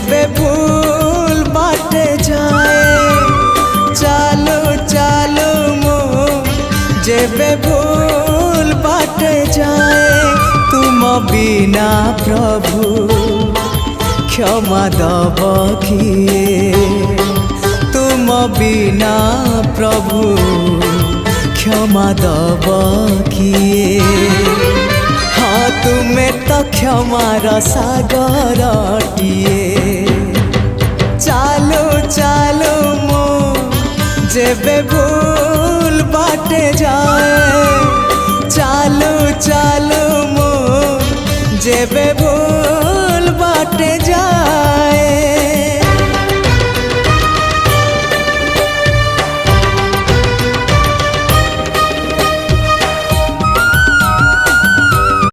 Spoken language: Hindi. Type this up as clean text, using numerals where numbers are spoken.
जेबे भूल बाटे जाए चालो चालो मो जेबे भूल बाटे जाए तुम बिना प्रभु क्षमा दब किए तुम बिना प्रभु क्षमा दब किए हाँ तुम्हें तो क्षमार सागरटिए चालो चालो मो जेबे भूल बाटे जाए चालो चालो मो जेबे भूल